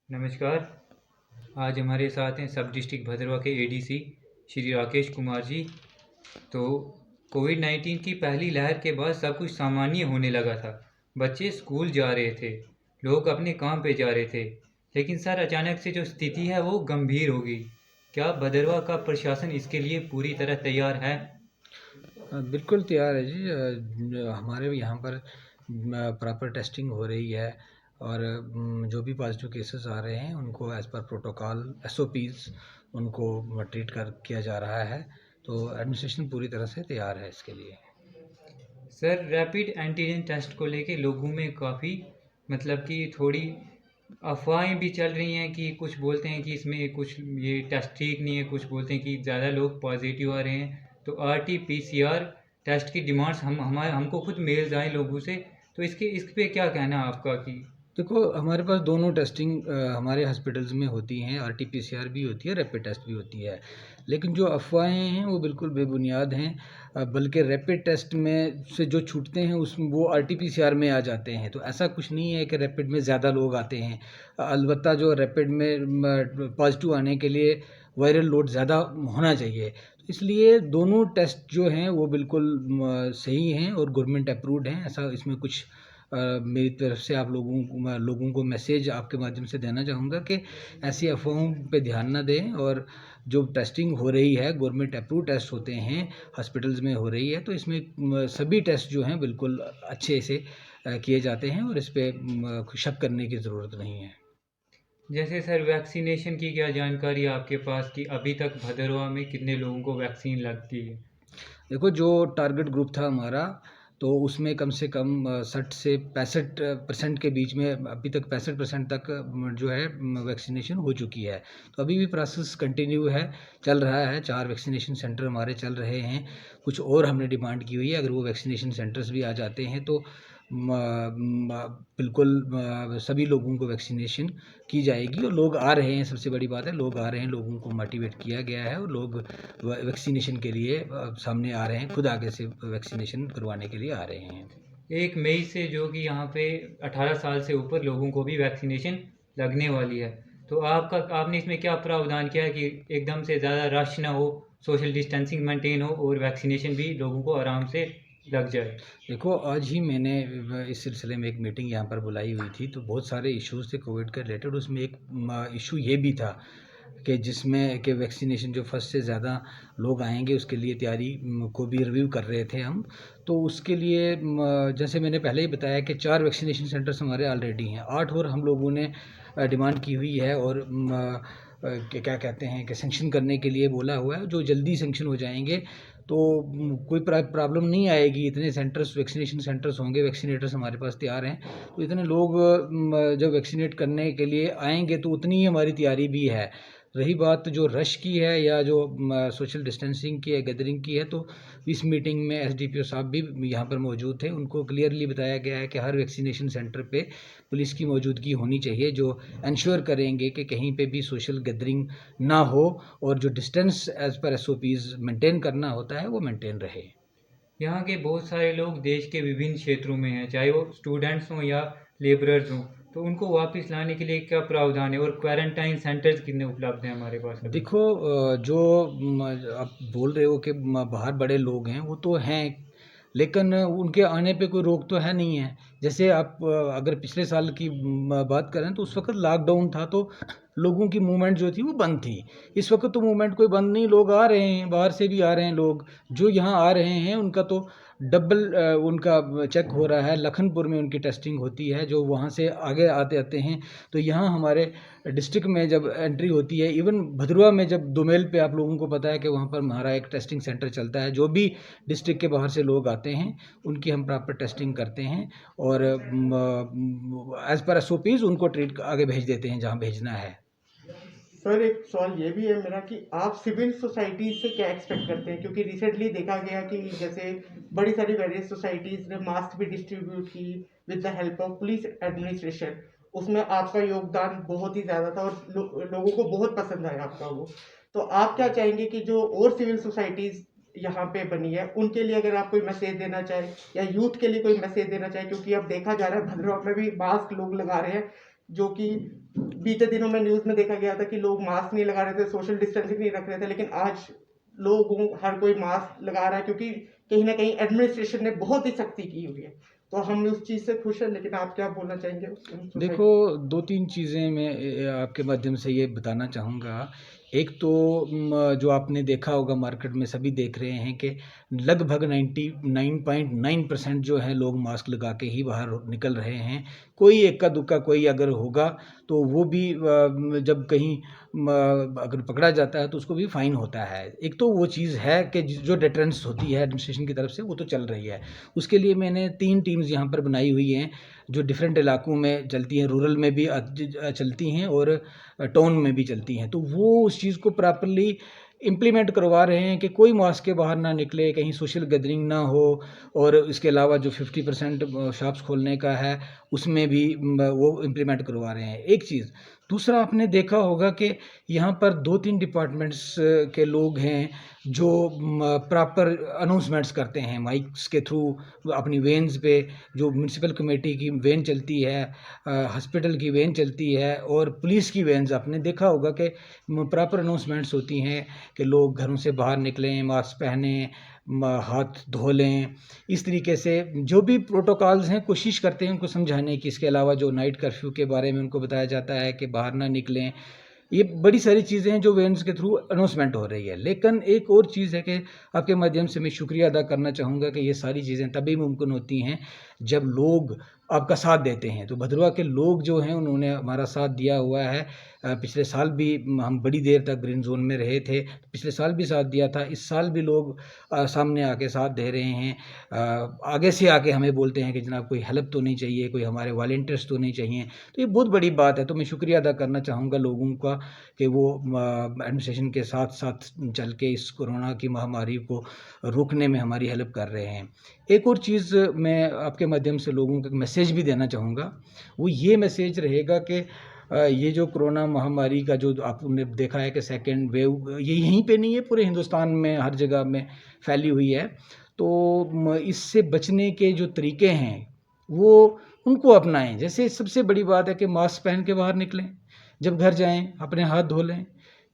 नमस्कार। आज हमारे साथ हैं सब डिस्ट्रिक्ट भद्रवा के एडीसी श्री राकेश कुमार जी। तो कोविड-19 की पहली लहर के बाद सब कुछ सामान्य होने लगा था। बच्चे स्कूल जा रहे थे, लोग अपने काम पे जा रहे थे, लेकिन सर अचानक से जो स्थिति है वो गंभीर हो गई। क्या भद्रवा का प्रशासन इसके लिए पूरी तरह तैयार है? बिल्कुल तैयार है जी। हमारे भी यहाँ पर प्रॉपर टेस्टिंग हो रही है और जो भी पॉजिटिव केसेस आ रहे हैं उनको एज़ पर प्रोटोकॉल एसओपीज़ उनको ट्रीट कर किया जा रहा है। तो एडमिनिस्ट्रेशन पूरी तरह से तैयार है इसके लिए। सर रैपिड एंटीजन टेस्ट को लेके लोगों में काफ़ी मतलब कि थोड़ी अफवाहें भी चल रही हैं कि कुछ बोलते हैं कि इसमें कुछ ये टेस्ट ठीक नहीं है, कुछ बोलते हैं कि ज़्यादा लोग पॉजिटिव आ रहे हैं। तो आरटी-पीसीआर टेस्ट की डिमांड्स हमको खुद मेल्स आए लोगों से। तो इस पे क्या कहना है आपका कि देखो, हमारे पास दोनों टेस्टिंग हमारे हॉस्पिटल्स में होती हैं। आरटी-पीसीआर भी होती है, रैपिड टेस्ट भी होती है। लेकिन जो अफ़वाहें हैं वो बिल्कुल बेबुनियाद हैं। बल्कि रैपिड टेस्ट में से जो छूटते हैं उसमें वो आरटी-पीसीआर में आ जाते हैं। तो ऐसा कुछ नहीं है कि रैपिड में ज़्यादा लोग आते हैं। अलबत्ता जो रैपिड में पॉजिटिव आने के लिए वायरल लोड ज़्यादा होना चाहिए। तो इसलिए दोनों टेस्ट जो हैं वो बिल्कुल सही हैं और गवर्नमेंट अप्रूव्ड हैं। ऐसा इसमें कुछ मेरी तरफ से आप लोगों को मैसेज आपके माध्यम से देना चाहूँगा कि ऐसी अफ़वाहों पे ध्यान ना दें। और जो टेस्टिंग हो रही है गवर्नमेंट अप्रूव टेस्ट होते हैं, हॉस्पिटल्स में हो रही है, तो इसमें सभी टेस्ट जो हैं बिल्कुल अच्छे से किए जाते हैं और इस पे शक करने की ज़रूरत नहीं है। जैसे सर वैक्सीनेशन की क्या जानकारी है आपके पास कि अभी तक भदरवा में कितने लोगों को वैक्सीन लगती है? देखो, जो टारगेट ग्रुप था हमारा, तो उसमें कम से कम 60 से 65% के बीच में अभी तक 65% तक जो है वैक्सीनेशन हो चुकी है। तो अभी भी प्रोसेस कंटिन्यू है, चल रहा है। 4 वैक्सीनेशन सेंटर हमारे चल रहे हैं। कुछ और हमने डिमांड की हुई है, अगर वो वैक्सीनेशन सेंटर्स भी आ जाते हैं तो म म बिल्कुल सभी लोगों को वैक्सीनेशन की जाएगी और लोग आ रहे हैं। सबसे बड़ी बात है, लोग आ रहे हैं, लोगों को मोटिवेट किया गया है और लोग वैक्सीनेशन के लिए सामने आ रहे हैं, खुद आगे से वैक्सीनेशन करवाने के लिए आ रहे हैं। 1 मई से जो कि यहाँ पे 18 साल से ऊपर लोगों को भी वैक्सीनेशन लगने वाली है। तो आपने इसमें क्या प्रावधान किया है कि एकदम से ज़्यादा रश ना हो, सोशल डिस्टेंसिंग मेंटेन हो और वैक्सीनेशन भी लोगों को आराम से लग जाए? देखो, आज ही मैंने इस सिलसिले में एक मीटिंग यहाँ पर बुलाई हुई थी, तो बहुत सारे इश्यूज़ थे कोविड के रिलेटेड। उसमें एक इशू ये भी था कि जिसमें कि वैक्सीनेशन जो फर्स्ट से ज़्यादा लोग आएंगे उसके लिए तैयारी को भी रिव्यू कर रहे थे हम। तो उसके लिए जैसे मैंने पहले ही बताया कि 4 वैक्सीनेशन सेंटर्स हमारे ऑलरेडी हैं, 8 और हम लोगों ने डिमांड की हुई है और क्या कहते हैं कि सेंक्शन करने के लिए बोला हुआ है। जो जल्दी सेंक्शन हो जाएंगे तो कोई प्रॉब्लम नहीं आएगी। इतने सेंटर्स, वैक्सीनेशन सेंटर्स होंगे, वैक्सीनेटर्स हमारे पास तैयार हैं, तो इतने लोग जब वैक्सीनेट करने के लिए आएंगे तो उतनी ही हमारी तैयारी भी है। रही बात जो रश की है या जो सोशल डिस्टेंसिंग की है, गैदरिंग की है, तो इस मीटिंग में एसडीपीओ साहब भी यहाँ पर मौजूद थे। उनको क्लियरली बताया गया है कि हर वैक्सीनेशन सेंटर पे पुलिस की मौजूदगी होनी चाहिए, जो इंश्योर करेंगे कि कहीं पे भी सोशल गैदरिंग ना हो और जो distance as per SOPs maintain करना होता है वो मेंटेन रहे। यहाँ के बहुत सारे लोग देश के विभिन्न क्षेत्रों में हैं, चाहे वो स्टूडेंट्स हों या लेबरर्स हों। तो उनको वापस लाने के लिए क्या प्रावधान है और क्वारंटाइन सेंटर्स कितने उपलब्ध हैं हमारे पास अभी? देखो, जो आप बोल रहे हो कि बाहर बड़े लोग हैं, वो तो हैं, लेकिन उनके आने पे कोई रोक तो है नहीं है। जैसे आप अगर पिछले साल की बात करें तो उस वक्त लॉकडाउन था, तो लोगों की मूवमेंट जो थी वो बंद थी। इस वक्त तो मूवमेंट कोई बंद नहीं, लोग आ रहे हैं, बाहर से भी आ रहे हैं लोग। जो यहाँ आ रहे हैं उनका तो डबल उनका चेक हो रहा है। लखनपुर में उनकी टेस्टिंग होती है, जो वहाँ से आगे आते आते हैं। तो यहाँ हमारे डिस्ट्रिक्ट में जब एंट्री होती है, इवन भदरवा में जब दोमेल पे, आप लोगों को पता है कि वहाँ पर हमारा एक टेस्टिंग सेंटर चलता है। जो भी डिस्ट्रिक्ट के बाहर से लोग आते हैं उनकी हम प्रॉपर टेस्टिंग करते हैं और एज़ पर एसओपीज़ उनको ट्रीट आगे भेज देते हैं जहाँ भेजना है। सर, एक सवाल ये भी है मेरा कि आप सिविल सोसाइटी से क्या एक्सपेक्ट करते हैं, क्योंकि रिसेंटली देखा गया कि जैसे बड़ी सारी वेरियस सोसाइटीज ने मास्क भी डिस्ट्रीब्यूट की with the help of police administration. उसमें आपका योगदान बहुत ही ज़्यादा था और लोगों को बहुत पसंद आया आपका वो। तो आप क्या चाहेंगे कि जो और सिविल सोसाइटीज यहाँ पे बनी है उनके लिए अगर आप कोई मैसेज देना चाहें या यूथ के लिए कोई मैसेज देना चाहें, क्योंकि अब देखा जा रहा है भद्रवा में भी मास्क लोग लगा रहे हैं जो कि बीते दिनों में न्यूज़ में देखा गया था कि लोग मास्क नहीं लगा रहे थे, सोशल डिस्टेंसिंग नहीं रख रहे थे, लेकिन आज लोगों हर कोई मास्क लगा रहा है क्योंकि कहीं ना कहीं एडमिनिस्ट्रेशन ने बहुत ही सख्ती की हुई है। तो हम उस चीज़ से खुश हैं, लेकिन आप क्या बोलना चाहेंगे देखो, 2-3 चीज़ें मैं आपके माध्यम से ये बताना चाहूँगा। एक तो जो आपने देखा होगा, मार्केट में सभी देख रहे हैं कि लगभग 99.9% जो है लोग मास्क लगा के ही बाहर निकल रहे हैं। कोई इक्का दुक्का कोई अगर होगा तो वो भी जब कहीं अगर पकड़ा जाता है तो उसको भी फ़ाइन होता है। एक तो वो चीज़ है कि जो डिटरेंस होती है एडमिनिस्ट्रेशन की तरफ से, वो तो चल रही है। उसके लिए मैंने 3 टीम्स यहाँ पर बनाई हुई हैं जो डिफरेंट इलाकों में चलती हैं, रूरल में भी चलती हैं और टाउन में भी चलती हैं। तो वो उस चीज़ को प्रॉपरली इम्प्लीमेंट करवा रहे हैं कि कोई मास्क के बाहर ना निकले, कहीं सोशल गैदरिंग ना हो, और इसके अलावा जो 50% शॉप्स खोलने का है उसमें भी वो इम्प्लीमेंट करवा रहे हैं, एक चीज़। दूसरा, आपने देखा होगा कि यहाँ पर 2-3 डिपार्टमेंट्स के लोग हैं जो प्रॉपर अनाउंसमेंट्स करते हैं माइक्स के थ्रू अपनी वेन्स पे। जो म्यूनसिपल कमेटी की वेन चलती है, हॉस्पिटल की वेन चलती है और पुलिस की वेन्स, आपने देखा होगा कि प्रॉपर अनाउंसमेंट्स होती हैं कि लोग घरों से बाहर निकलें, मास्क पहनें, हाथ धो लें। इस तरीके से जो भी प्रोटोकॉल्स हैं कोशिश करते हैं उनको समझाने की। इसके अलावा जो नाइट कर्फ्यू के बारे में उनको बताया जाता है कि बाहर ना निकलें। ये बड़ी सारी चीज़ें हैं जो वेन्स के थ्रू अनाउंसमेंट हो रही है। लेकिन एक और चीज़ है कि आपके माध्यम से मैं शुक्रिया अदा करना चाहूँगा कि ये सारी चीज़ें तभी मुमकिन होती हैं जब लोग आपका साथ देते हैं। तो भदरवा के लोग जो हैं उन्होंने हमारा साथ दिया हुआ है। पिछले साल भी हम बड़ी देर तक ग्रीन जोन में रहे थे, पिछले साल भी साथ दिया था। इस साल भी लोग सामने आके साथ दे रहे हैं, आगे से आके हमें बोलते हैं कि जनाब कोई हेल्प तो नहीं चाहिए, कोई हमारे वॉलंटियर्स तो नहीं चाहिए। तो ये बहुत बड़ी बात है। तो मैं शुक्रिया अदा करना चाहूँगा लोगों का कि वो एडमिनिस्ट्रेशन के साथ साथ चल के इस कोरोना की महामारी को रोकने में हमारी हेल्प कर रहे हैं। एक और चीज़ मैं आपके माध्यम से लोगों को मैसेज भी देना चाहूँगा। वो ये मैसेज रहेगा कि ये जो कोरोना महामारी का जो आपने देखा है कि सेकेंड वेव, ये यहीं पे नहीं है, पूरे हिंदुस्तान में हर जगह में फैली हुई है। तो इससे बचने के जो तरीके हैं वो उनको अपनाएं। जैसे सबसे बड़ी बात है कि मास्क पहन के बाहर निकलें, जब घर जाएं अपने हाथ धो लें,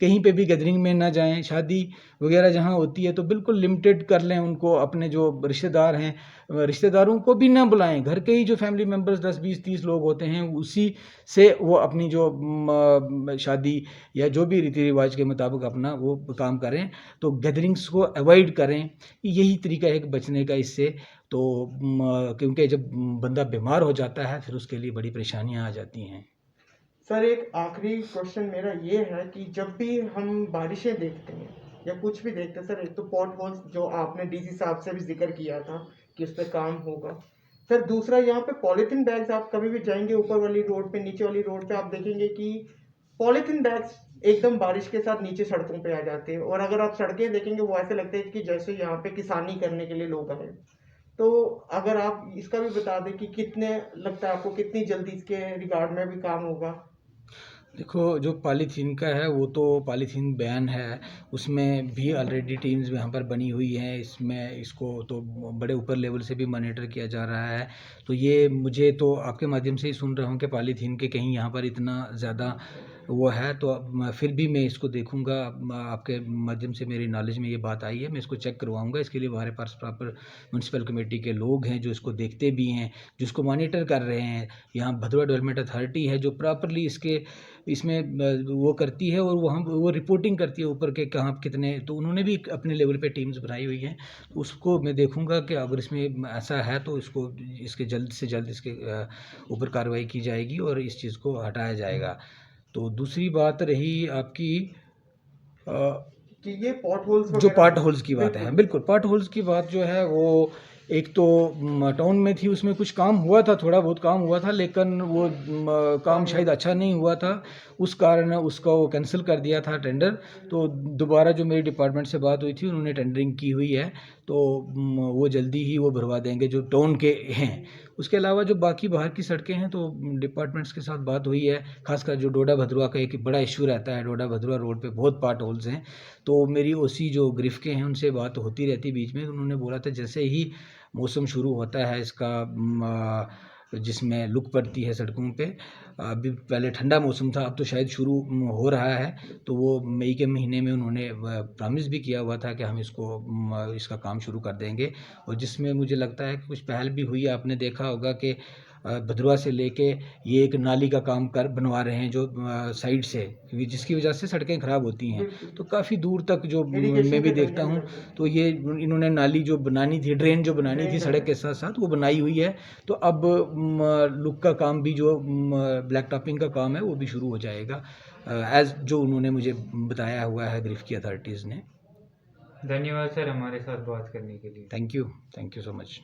कहीं पे भी गैदरिंग में ना जाएं, शादी वगैरह जहाँ होती है तो बिल्कुल लिमिटेड कर लें उनको। अपने जो रिश्तेदार हैं, रिश्तेदारों को भी ना बुलाएं, घर के ही जो फैमिली मेम्बर्स 10, 20, 30 लोग होते हैं उसी से वो अपनी जो शादी या जो भी रीति रिवाज के मुताबिक अपना वो काम करें। तो गैदरिंग्स को अवॉइड करें, यही तरीका है बचने का इससे। तो क्योंकि जब बंदा बीमार हो जाता है फिर उसके लिए बड़ी परेशानियाँ आ जाती हैं। सर, एक आखिरी क्वेश्चन मेरा ये है कि जब भी हम बारिशें देखते हैं या कुछ भी देखते हैं सर, एक तो पॉट होल्स जो आपने डीसी साहब से भी जिक्र किया था कि उस पर काम होगा सर। दूसरा, यहाँ पे पॉलीथीन बैग्स, आप कभी भी जाएंगे ऊपर वाली रोड पे, नीचे वाली रोड पे आप देखेंगे कि पॉलीथीन बैग्स एकदम बारिश के साथ नीचे सड़कों पे आ जाते हैं, और अगर आप सड़कें देखेंगे वो ऐसे लगते हैं कि जैसे यहाँ पे किसानी करने के लिए लोग आए। तो अगर आप इसका भी बता दें कि कितने लगता है आपको, कितनी जल्दी इसके रिगार्ड में भी काम होगा। देखो, जो पॉलीथीन का है वो तो पॉलीथीन बैन है, उसमें भी ऑलरेडी टीम्स यहाँ पर बनी हुई हैं। इसमें इसको तो बड़े ऊपर लेवल से भी मॉनिटर किया जा रहा है। तो ये मुझे तो आपके माध्यम से ही सुन रहा हूँ कि पॉलीथीन के कहीं यहाँ पर इतना ज़्यादा वो है, तो फिर भी मैं इसको देखूंगा। आपके माध्यम से मेरी नॉलेज में ये बात आई है, मैं इसको चेक करवाऊंगा। इसके लिए हमारे पास प्रॉपर म्यूनसिपल कमेटी के लोग हैं जो इसको देखते भी हैं, जिसको मॉनिटर कर रहे हैं। यहाँ भदरवा डेवलपमेंट अथॉरिटी है जो प्रॉपरली इसमें वो करती है और वो रिपोर्टिंग करती है ऊपर के कहाँ कितने। तो उन्होंने भी अपने लेवल पे टीम्स बनाई हुई हैं, तो उसको मैं देखूंगा कि अगर इसमें ऐसा है तो इसके जल्द से जल्द इसके ऊपर कार्रवाई की जाएगी और इस चीज़ को हटाया जाएगा। तो दूसरी बात रही आपकी कि ये पॉट होल्स, जो पॉट होल्स की बात है, बिल्कुल पॉट होल्स की बात जो है वो एक तो टाउन में थी, उसमें कुछ काम हुआ था, थोड़ा बहुत काम हुआ था, लेकिन वो काम शायद अच्छा नहीं हुआ था, उस कारण उसका वो कैंसिल कर दिया था टेंडर। तो दोबारा जो मेरी डिपार्टमेंट से बात हुई थी उन्होंने टेंडरिंग की हुई है, तो वो जल्दी ही वो भरवा देंगे जो टाउन के हैं। उसके अलावा जो बाकी बाहर की सड़कें हैं तो डिपार्टमेंट्स के साथ बात हुई है। खासकर जो डोडा भदरवा का एक बड़ा इशू रहता है, डोडा भदरवा रोड पे बहुत पॉट होल्स हैं। तो मेरी ओसी जो ग्रिफ के हैं उनसे बात होती रहती बीच में, तो उन्होंने बोला था जैसे ही मौसम शुरू होता है इसका जिसमें लुक पड़ती है सड़कों पे। अभी पहले ठंडा मौसम था, अब तो शायद शुरू हो रहा है, तो वो मई के महीने में उन्होंने प्रॉमिस भी किया हुआ था कि हम इसका काम शुरू कर देंगे, और जिसमें मुझे लगता है कि कुछ पहल भी हुई है। आपने देखा होगा कि भदरवा से लेके ये एक नाली का काम बनवा रहे हैं जो साइड से, क्योंकि जिसकी वजह से सड़कें ख़राब होती हैं, तो काफ़ी दूर तक जो मैं भी देखता हूँ, तो ये इन्होंने नाली जो बनानी थी, ड्रेन जो बनानी थी सड़क के साथ साथ, वो बनाई हुई है। तो अब लुक का काम भी, जो ब्लैक टॉपिंग का काम है, वो भी शुरू हो जाएगा, एज जो उन्होंने मुझे बताया हुआ है ग्रिफ की अथॉरिटीज़ ने। धन्यवाद सर हमारे साथ बात करने के लिए। Thank you so much.